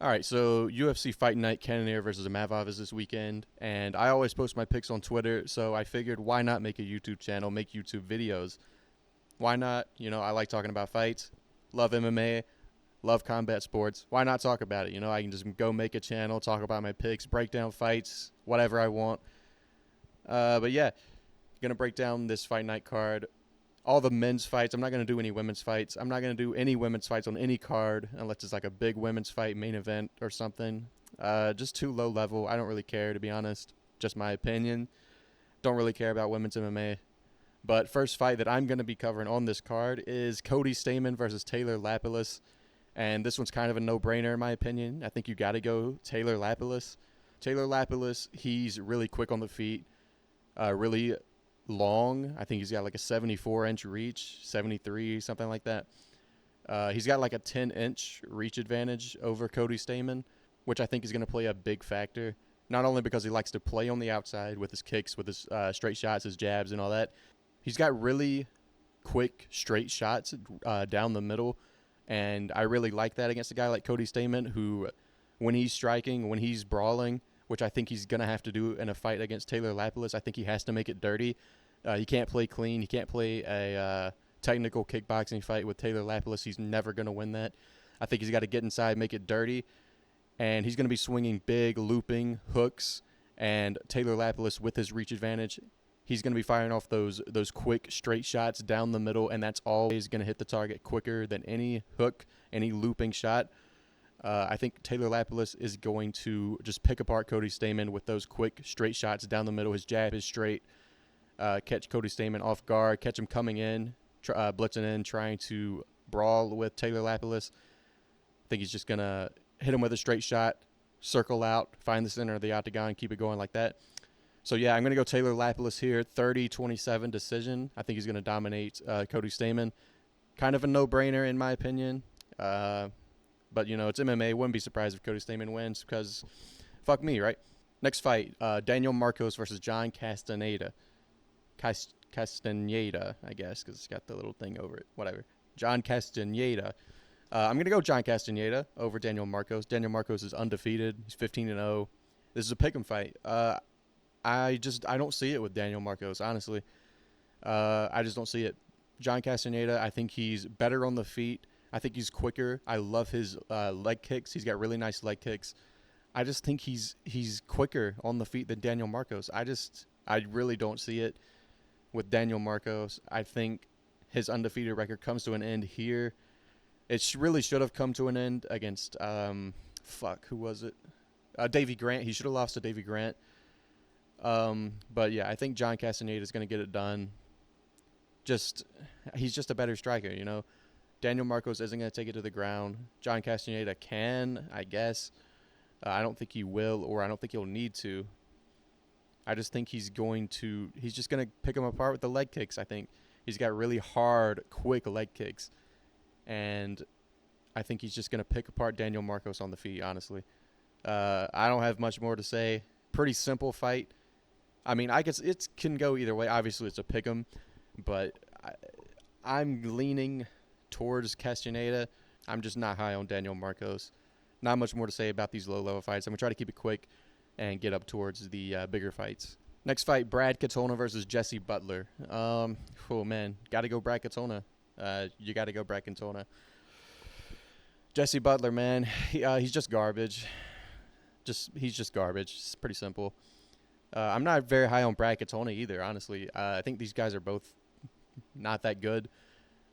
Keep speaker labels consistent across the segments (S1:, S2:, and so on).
S1: All right, so UFC Fight Night, Cannonier versus Imavov is this weekend, and I always post my picks on Twitter, so I figured why not make a YouTube channel, make YouTube videos? Why not? I like talking about fights, love MMA, love combat sports. Why not talk about it? I can just go make a channel, talk about my picks, break down fights, whatever I want. But yeah, gonna break down this Fight Night card. All the men's fights. I'm not going to do any women's fights. I'm not going to do any women's fights on any card unless it's like a big women's fight main event or something. Just too low level. I don't really care, to be honest. Just my opinion. Don't really care about women's MMA. But first fight that I'm going to be covering on this card is Cody Stamann versus Taylor Lapilus. And this one's kind of a no-brainer in my opinion. I think you got to go Taylor Lapilus. Taylor Lapilus, he's really quick on the feet. Really long. I think he's got like a 74-inch reach, 73, something like that. He's got like a 10-inch reach advantage over Cody Stamann, which I think is going to play a big factor. Not only because he likes to play on the outside with his kicks, with his straight shots, his jabs, and all that. He's got really quick, straight shots down the middle, and I really like that against a guy like Cody Stamann, who, when he's striking, when he's brawling, which I think he's going to have to do in a fight against Taylor Lapilus. I think he has to make it dirty. He can't play clean. He can't play a technical kickboxing fight with Taylor Lapilus. He's never going to win that. I think he's got to get inside, make it dirty, and he's going to be swinging big, looping hooks, and Taylor Lapilus, with his reach advantage, he's going to be firing off those quick, straight shots down the middle, and that's always going to hit the target quicker than any hook, any looping shot. I think Taylor Lapilus is going to just pick apart Cody Stamann with those quick, straight shots down the middle. His jab is straight. Catch Cody Stamann off guard, catch him coming in, blitzing in, trying to brawl with Taylor Lapilus. I think he's just going to hit him with a straight shot, circle out, find the center of the octagon, keep it going like that. So, yeah, I'm going to go Taylor Lapilus here, 30-27 decision. I think he's going to dominate Cody Stamann. Kind of a no-brainer in my opinion. But, it's MMA. Wouldn't be surprised if Cody Stamann wins because fuck me, right? Next fight, Daniel Marcos versus John Castaneda. Castaneda, I guess, because it's got the little thing over it. Whatever. John Castaneda. I'm going to go John Castaneda over Daniel Marcos. Daniel Marcos is undefeated. He's 15-0. This is a pick'em fight. I don't see it with Daniel Marcos, honestly. I just don't see it. John Castaneda, I think he's better on the feet. I think he's quicker. I love his leg kicks. He's got really nice leg kicks. I just think he's quicker on the feet than Daniel Marcos. I really don't see it with Daniel Marcos. I think his undefeated record comes to an end here. It really should have come to an end against, who was it? Davey Grant. He should have lost to Davey Grant. But, yeah, I think John Castaneda is going to get it done. He's just a better striker, Daniel Marcos isn't going to take it to the ground. John Castaneda can, I guess. I don't think he will, or I don't think he'll need to. I just think he's just going to pick him apart with the leg kicks, I think. He's got really hard, quick leg kicks. And I think he's just going to pick apart Daniel Marcos on the feet, honestly. I don't have much more to say. Pretty simple fight. I mean, it can go either way. Obviously, it's a pick 'em, but I'm leaning towards Castaneda. I'm just not high on Daniel Marcos. Not much more to say about these low-level fights. I'm going to try to keep it quick and get up towards the bigger fights. Next fight, Brad Katona versus Jesse Butler. Oh, man. Got to go Brad Katona. You got to go Brad Katona. Jesse Butler, man, he's just garbage. He's just garbage. It's pretty simple. I'm not very high on Brad Katona either, honestly. I think these guys are both not that good.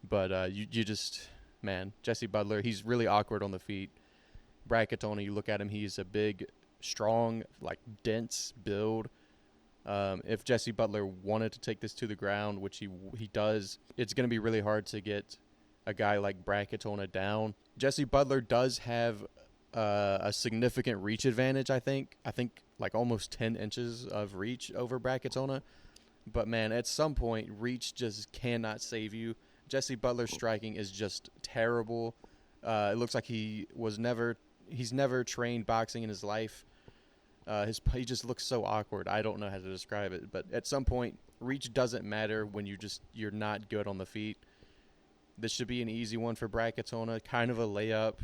S1: But Jesse Butler, he's really awkward on the feet. Brad Katona, you look at him, he's a big, strong, dense build. If Jesse Butler wanted to take this to the ground, which he does, it's going to be really hard to get a guy like Brad Katona down. Jesse Butler does have a significant reach advantage, I think. Almost 10 inches of reach over Brad Katona. But, man, at some point, reach just cannot save you. Jesse Butler's striking is just terrible. It looks like he's never trained boxing in his life. He just looks so awkward. I don't know how to describe it. But at some point, reach doesn't matter when you're not good on the feet. This should be an easy one for Brad Katona, kind of a layup.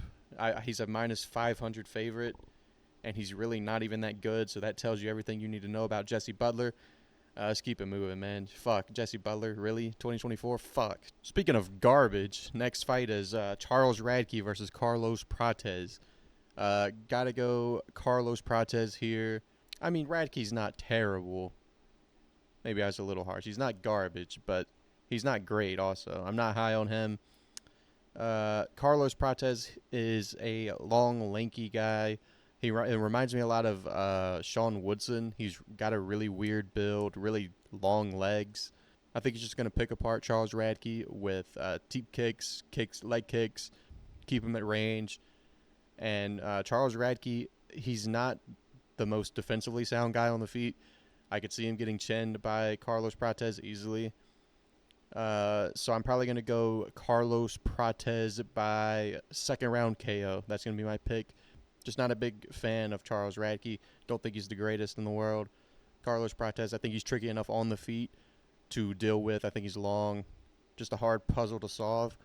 S1: He's a minus 500 favorite, and he's really not even that good, so that tells you everything you need to know about Jesse Butler. Let's keep it moving, man. Fuck, Jesse Butler, really? 2024? Fuck. Speaking of garbage, next fight is Charles Radtke versus Carlos Prates. Gotta go Carlos Prates here. I mean, Radtke's not terrible. Maybe I was a little harsh. He's not garbage, but he's not great also. I'm not high on him. Carlos Prates is a long, lanky guy. It reminds me a lot of Sean Woodson. He's got a really weird build, really long legs. I think he's just going to pick apart Charles Radtke with deep kicks, leg kicks, keep him at range. And Charles Radtke, he's not the most defensively sound guy on the feet. I could see him getting chinned by Carlos Prates easily. So I'm probably going to go Carlos Prates by second round KO. That's going to be my pick. Just not a big fan of Charles Radtke. Don't think he's the greatest in the world. Carlos Prates, I think he's tricky enough on the feet to deal with. I think he's long. Just a hard puzzle to solve.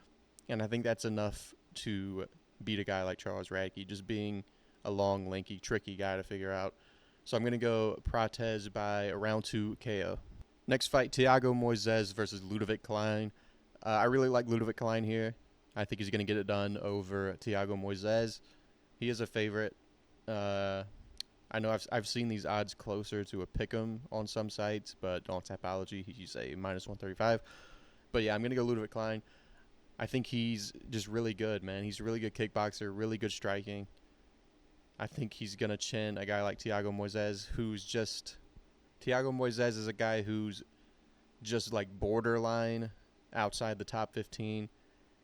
S1: And I think that's enough to beat a guy like Charles Radtke, just being a long, lanky, tricky guy to figure out. So I'm going to go Prates by a round 2 KO. Next fight, Thiago Moises versus Ludovit Klein. I really like Ludovit Klein here. I think he's going to get it done over Thiago Moises. He is a favorite. I know I've seen these odds closer to a pick'em on some sites, but on Tapology, he's a minus 135. But yeah, I'm going to go Ludovit Klein. I think he's just really good, man. He's a really good kickboxer, really good striking. I think he's going to chin a guy like Thiago Moises, Thiago Moises is a guy who's just like borderline outside the top 15.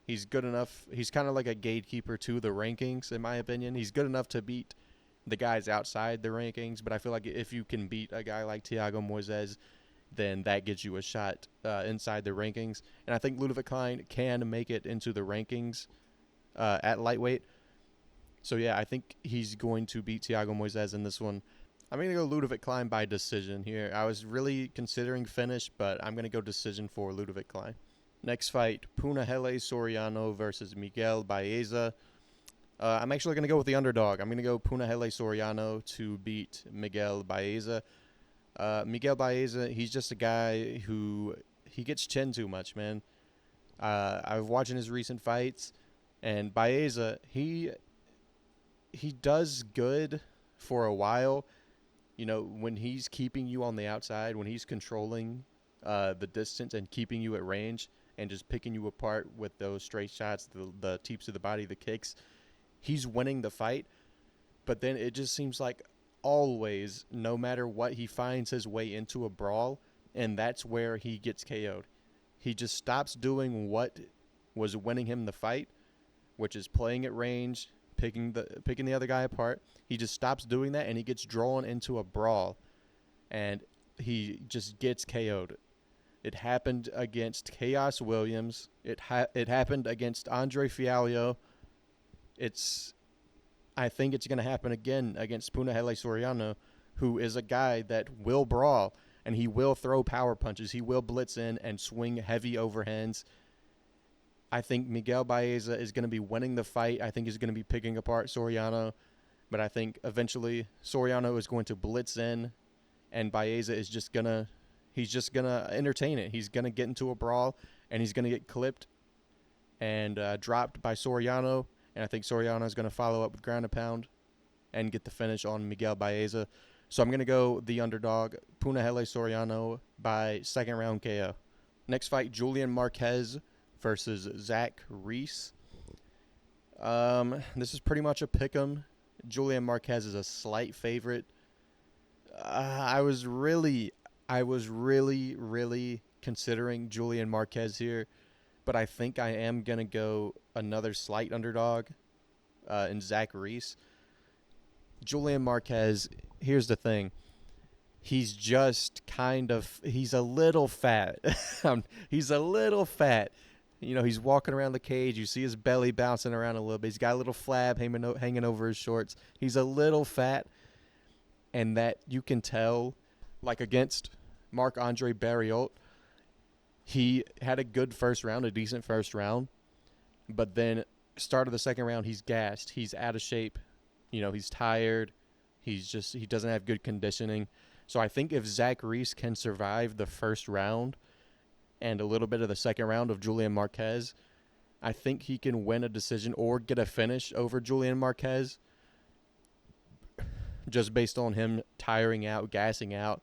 S1: He's good enough. He's kind of like a gatekeeper to the rankings, in my opinion. He's good enough to beat the guys outside the rankings, but I feel like if you can beat a guy like Thiago Moises, then that gives you a shot inside the rankings. And I think Ludovit Klein can make it into the rankings at lightweight. So, yeah, I think he's going to beat Thiago Moises in this one. I'm going to go Ludovit Klein by decision here. I was really considering finish, but I'm going to go decision for Ludovit Klein. Next fight, Punahele Soriano versus Miguel Baeza. I'm actually going to go with the underdog. I'm going to go Punahele Soriano to beat Miguel Baeza. Miguel Baeza, he's just a guy who he gets chinned too much, man. I was watching his recent fights, and Baeza, he does good for a while. You know, when he's keeping you on the outside, when he's controlling the distance and keeping you at range and just picking you apart with those straight shots, the teeps to the body, the kicks, he's winning the fight. But then it just seems like always, no matter what, he finds his way into a brawl, and that's where he gets KO'd. He just stops doing what was winning him the fight, which is playing at range, picking the other guy apart. He just stops doing that, and he gets drawn into a brawl, and he just gets KO'd. It happened against Chaos Williams. It happened against Andre Fialho. I think it's going to happen again against Punahele Soriano, who is a guy that will brawl, and he will throw power punches. He will blitz in and swing heavy overhands. I think Miguel Baeza is going to be winning the fight. I think he's going to be picking apart Soriano. But I think eventually Soriano is going to blitz in, and Baeza is just going to entertain it. He's going to get into a brawl, and he's going to get clipped and dropped by Soriano. And I think Soriano is going to follow up with ground and pound and get the finish on Miguel Baeza. So I'm going to go the underdog, Punahele Soriano, by second round KO. Next fight, Julian Marquez versus Zach Reese. This is pretty much a pick'em. Julian Marquez is a slight favorite. I was really considering Julian Marquez here, but I think I am going to go another slight underdog in Zach Reese. Julian Marquez, here's the thing. He's a little fat. He's a little fat. You know, he's walking around the cage. You see his belly bouncing around a little bit. He's got a little flab hanging over his shorts. He's a little fat, and that you can tell, like against Marc-Andre Barriault, he had a good first round, a decent first round, but then start of the second round, he's gassed. He's out of shape. He's tired. He doesn't have good conditioning. So I think if Zach Reese can survive the first round and a little bit of the second round of Julian Marquez, I think he can win a decision or get a finish over Julian Marquez just based on him tiring out, gassing out.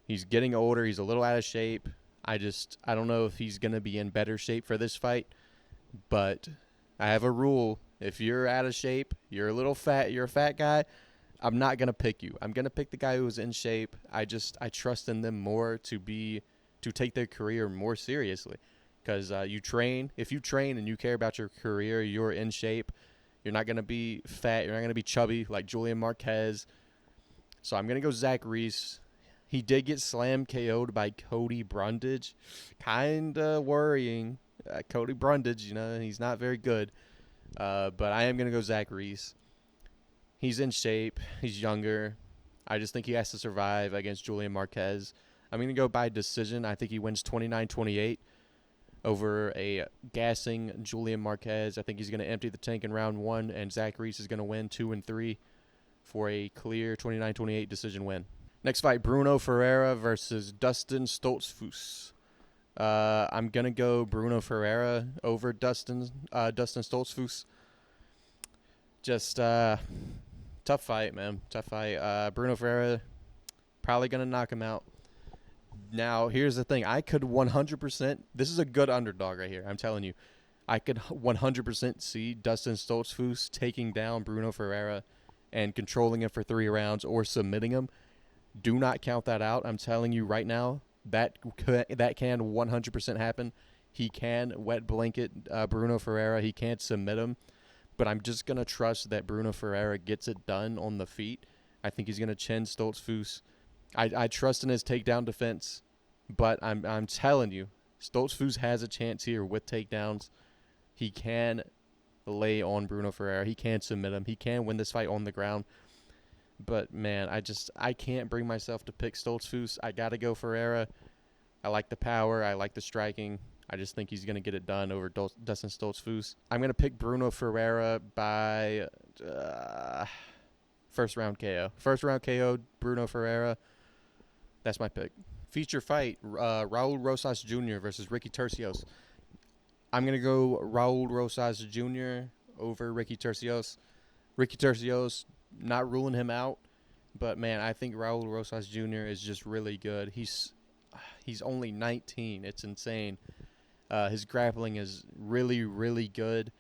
S1: He's getting older. He's a little out of shape. I don't know if he's going to be in better shape for this fight, but I have a rule. If you're out of shape, you're a little fat, you're a fat guy, I'm not going to pick you. I'm going to pick the guy who's in shape. I trust in them more to take their career more seriously. Because if you train and you care about your career, you're in shape. You're not going to be fat. You're not going to be chubby like Julian Marquez. So I'm going to go Zach Reese. He did get slam KO'd by Cody Brundage. Kind of worrying. Cody Brundage, he's not very good. But I am going to go Zach Reese. He's in shape. He's younger. I just think he has to survive against Julian Marquez. I'm going to go by decision. I think he wins 29-28 over a gassing Julian Marquez. I think he's going to empty the tank in round 1, and Zach Reese is going to win 2 and 3 for a clear 29-28 decision win. Next fight, Brunno Ferreira versus Dustin Stultzfus. I'm going to go Brunno Ferreira over Dustin Stultzfus. Just tough fight, man. Tough fight. Brunno Ferreira probably going to knock him out. Now, here's the thing. I could 100%. This is a good underdog right here. I'm telling you. I could 100% see Dustin Stultzfus taking down Brunno Ferreira and controlling him for 3 rounds or submitting him. Do not count that out. I'm telling you right now, that can 100% happen. He can wet blanket Brunno Ferreira. He can't submit him. But I'm just going to trust that Brunno Ferreira gets it done on the feet. I think he's going to chin Stultzfus. I trust in his takedown defense, but I'm telling you, Stultzfus has a chance here with takedowns. He can lay on Brunno Ferreira. He can submit him. He can win this fight on the ground. But, man, I can't bring myself to pick Stultzfus. I got to go Ferreira. I like the power. I like the striking. I just think he's going to get it done over Dustin Stultzfus. I'm going to pick Brunno Ferreira by first round KO. First round KO, Brunno Ferreira. That's my pick. Feature fight, Raul Rosas Jr. versus Ricky Turcios. I'm going to go Raul Rosas Jr. over Ricky Turcios. Ricky Turcios, not ruling him out, but, man, I think Raul Rosas Jr. is just really good. He's only 19. It's insane. His grappling is really, really good.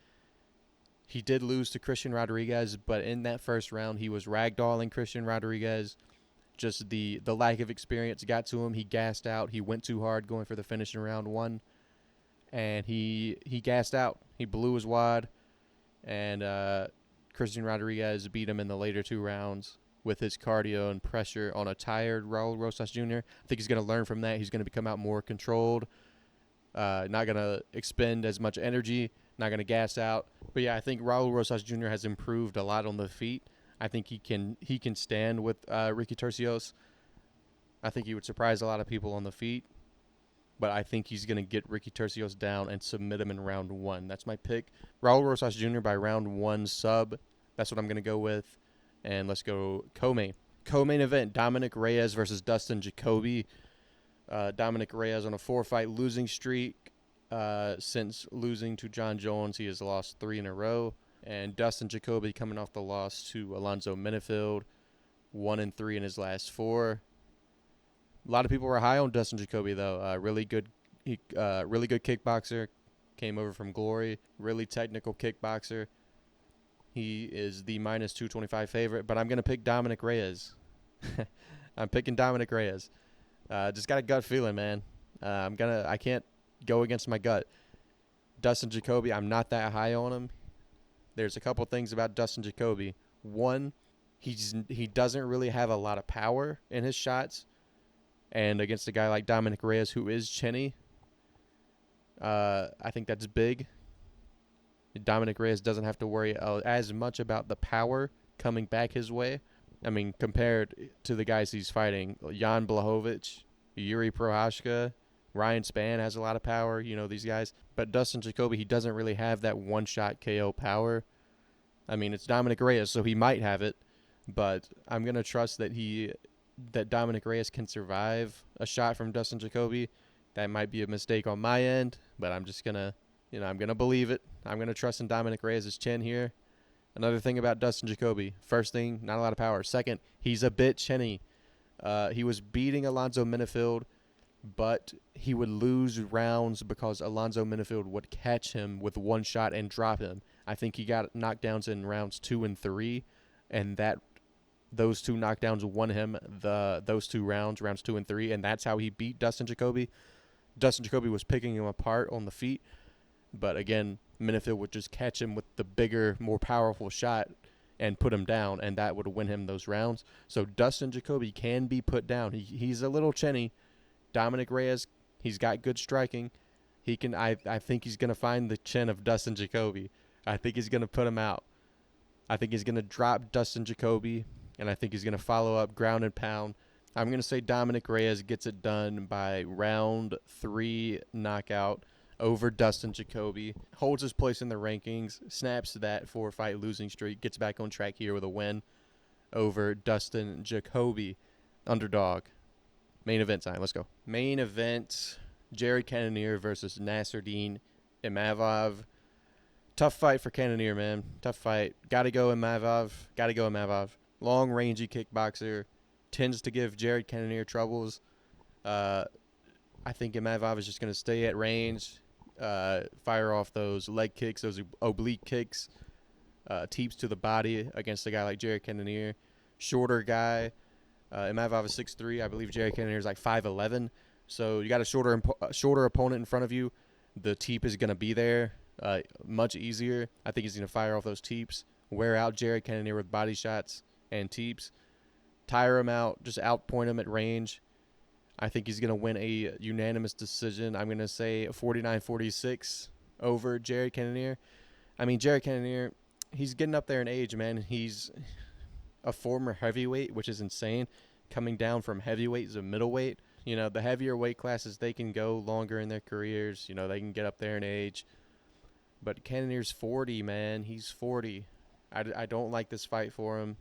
S1: He did lose to Christian Rodriguez, but in that first round, he was ragdolling Christian Rodriguez. Just the lack of experience got to him. He gassed out. He went too hard going for the finish in round 1, and he gassed out. He blew his wad, and Christian Rodriguez beat him in the later 2 rounds with his cardio and pressure on a tired Raul Rosas Jr. I think he's going to learn from that. He's going to become out more controlled, not going to expend as much energy, not going to gas out. But, yeah, I think Raul Rosas Jr. has improved a lot on the feet. I think he can stand with Ricky Turcios. I think he would surprise a lot of people on the feet. But I think he's going to get Ricky Turcios down and submit him in round 1. That's my pick. Raul Rosas Jr. by round 1 sub. That's what I'm going to go with. And let's go co-main. Co-main event, Dominick Reyes versus Dustin Jacoby. Dominick Reyes on a 4-fight losing streak. Since losing to John Jones, he has lost 3 in a row. And Dustin Jacoby coming off the loss to Alonzo Minifield, 1-3 in his last 4. A lot of people were high on Dustin Jacoby though. Really good kickboxer. Came over from Glory. Really technical kickboxer. He is the minus 225 favorite, but I'm gonna pick Dominick Reyes. I'm picking Dominick Reyes. Just got a gut feeling, man. I can't go against my gut. Dustin Jacoby, I'm not that high on him. There's a couple things about Dustin Jacoby. One, he doesn't really have a lot of power in his shots. And against a guy like Dominick Reyes, who is chinny, I think that's big. Dominick Reyes doesn't have to worry as much about the power coming back his way. I mean, compared to the guys he's fighting, Jan Blachowicz, Yuri Prohashka, Ryan Spann has a lot of power, these guys. But Dustin Jacoby, he doesn't really have that one-shot KO power. I mean, it's Dominick Reyes, so he might have it. But I'm going to trust that Dominick Reyes can survive a shot from Dustin Jacoby. That might be a mistake on my end, but I'm just going to, I'm going to believe it. I'm going to trust in Dominick Reyes' chin here. Another thing about Dustin Jacoby. First thing, not a lot of power. Second, he's a bit chinny. He was beating Alonzo Minifield, but he would lose rounds because Alonzo Minifield would catch him with one shot and drop him. I think he got knockdowns in rounds 2 and 3, and those two knockdowns won him those 2 rounds 2 and 3, and that's how he beat Dustin Jacoby. Dustin Jacoby was picking him apart on the feet, but again, Minifield would just catch him with the bigger, more powerful shot and put him down, and that would win him those rounds. So Dustin Jacoby can be put down. He's a little chinny. Dominick Reyes, he's got good striking. He can. I think he's going to find the chin of Dustin Jacoby. I think he's going to put him out. I think he's going to drop Dustin Jacoby, and I think he's going to follow up ground and pound. I'm going to say Dominick Reyes gets it done by round 3 knockout over Dustin Jacoby. Holds his place in the rankings, snaps that 4-fight losing streak, gets back on track here with a win over Dustin Jacoby. Underdog. Main event time. Let's go. Main event, Jared Cannonier versus Nassourdine Imavov. Tough fight for Cannonier, man. Tough fight. Gotta go Imavov. Long, rangy kickboxer. Tends to give Jared Cannonier troubles. I think Imavov is just going to stay at range, fire off those leg kicks, those oblique kicks, teeps to the body against a guy like Jared Cannonier. Shorter guy. Imavov is 6'3". I believe Jared Cannonier is like 5'11". So you got a shorter opponent in front of you. The teep is going to be there much easier. I think he's going to fire off those teeps, wear out Jared Cannonier with body shots and teeps, tire him out, just outpoint him at range. I think he's going to win a unanimous decision. I'm going to say 49-46 over Jared Cannonier. I mean, Jared Cannonier, he's getting up there in age, man. He's a former heavyweight, which is insane, coming down from heavyweight to middleweight. The heavier weight classes, they can go longer in their careers. They can get up there in age. But Cannonier's 40, man. He's 40. I don't like this fight for him.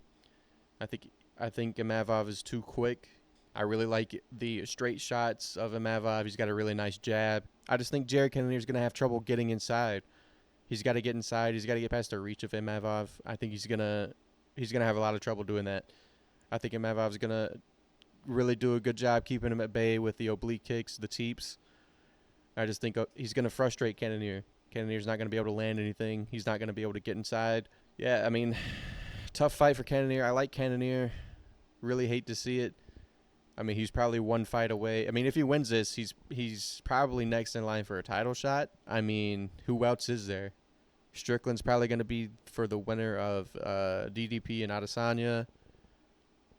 S1: I think Imavov is too quick. I really like the straight shots of Imavov. He's got a really nice jab. I just think Jared Cannonier is going to have trouble getting inside. He's got to get inside. He's got to get past the reach of Imavov. I think he's gonna have a lot of trouble doing that. I think Imavov's going to really do a good job keeping him at bay with the oblique kicks, the teeps. I just think he's going to frustrate Cannonier. Cannonier's not going to be able to land anything. He's not going to be able to get inside. Yeah, I mean, tough fight for Cannonier. I like Cannonier. Really hate to see it. I mean, he's probably one fight away. I mean, if he wins this, he's probably next in line for a title shot. I mean, who else is there? Strickland's probably going to be for the winner of DDP and Adesanya.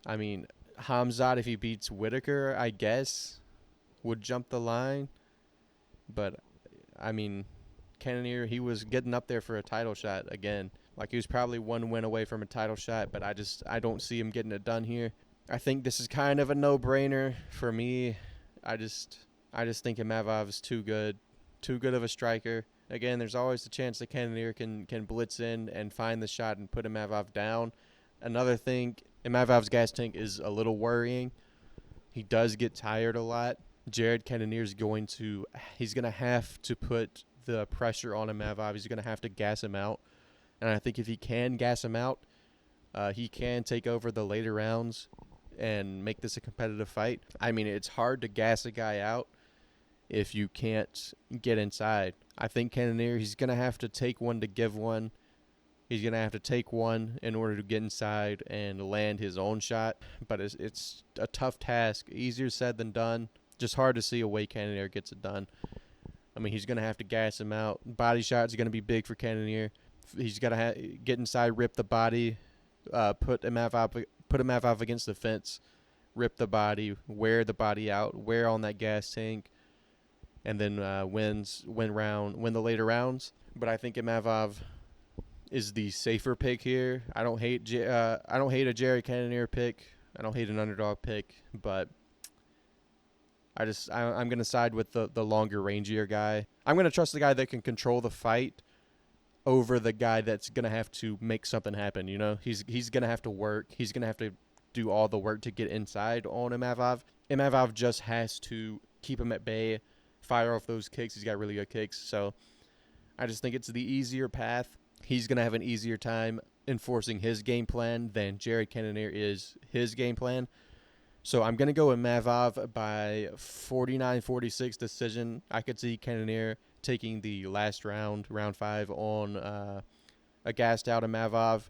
S1: I mean, Hamzat, if he beats Whitaker, I guess, would jump the line. But, I mean, Cannonier, he was getting up there for a title shot again. Like, he was probably one win away from a title shot, but I don't see him getting it done here. I think this is kind of a no-brainer for me. I just think Imavov is too good of a striker. Again, there's always the chance that Cannonier can blitz in and find the shot and put Imavov down. Another thing, Imavov's gas tank is a little worrying. He does get tired a lot. Jared Cannonier's going to have to put the pressure on Imavov. He's going to have to gas him out. And I think if he can gas him out, he can take over the later rounds and make this a competitive fight. I mean, it's hard to gas a guy out if you can't get inside. I think Cannonier, he's going to have to take one to give one. He's going to have to take one in order to get inside and land his own shot. But it's a tough task. Easier said than done. Just hard to see a way Cannonier gets it done. I mean, he's going to have to gas him out. Body shot's going to be big for Cannonier. He's got to get inside, rip the body, put Imavov against the fence, rip the body, wear the body out, wear on that gas tank, and then win the later rounds. But I think Imavov is the safer pick here. I don't hate a Jared Cannonier pick. I don't hate an underdog pick, but I'm going to side with the longer, rangier guy. I'm going to trust the guy that can control the fight over the guy that's going to have to make something happen, you know? He's going to have to work. He's going to have to do all the work to get inside on Imavov. Imavov just has to keep him at bay, fire off those kicks. He's got really good kicks. So I just think it's the easier path. He's going to have an easier time enforcing his game plan than Jared Cannonier is his game plan. So I'm going to go with Imavov by 49-46 decision. I could see Cannonier taking the last round, round 5, on a gassed out Imavov.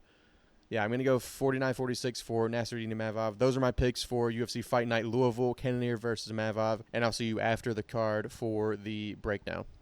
S1: Yeah, I'm going to go 49-46 for Nassourdine Imavov. Those are my picks for UFC Fight Night Louisville, Cannonier versus Imavov. And I'll see you after the card for the breakdown.